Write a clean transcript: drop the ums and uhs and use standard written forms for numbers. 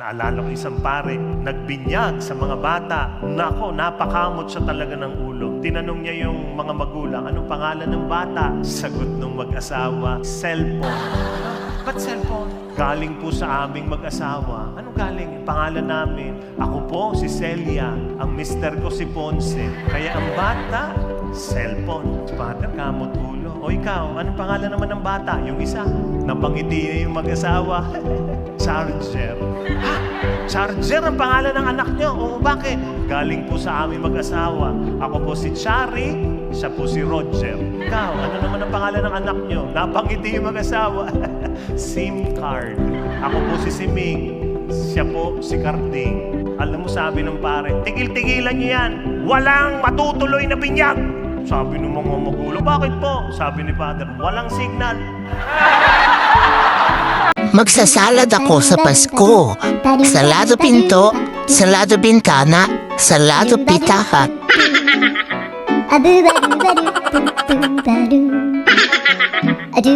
Naalala ko isang pare, nagbinyag sa mga bata. Nako, napakamot siya talaga ng ulo. Tinanong niya yung mga magulang, anong pangalan ng bata? Sagot ng mag-asawa, cellphone. Ba't cellphone? Galing po sa aming mag-asawa. Ano galing? Pangalan namin. Ako po si Celia. Ang mister ko si Ponce. Kaya ang bata, cellphone. Father, kamot ulo. O ikaw, anong pangalan naman ng bata? Yung isa. Napangiti niya yung mag-asawa. Charger. Ha? Charger ang pangalan ng anak niyo? Oo, bakit? Galing po sa aming mag-asawa. Ako po si Chari, siya po si Roger. Ikaw, ano naman ang pangalan ng anak niyo? Napangiti yung mag-asawa. SIM card. Ako po si Siming. Siya po si Carding. Alam mo, sabi ng pare, tigil-tigilan niyo yan. Walang matutuloy na binyag. Sabi ng mga magulo, bakit po? Sabi ni Father, walang signal. Magsasalad ako sa Pasko. Salado pinto, salado bintana, salado pitahat.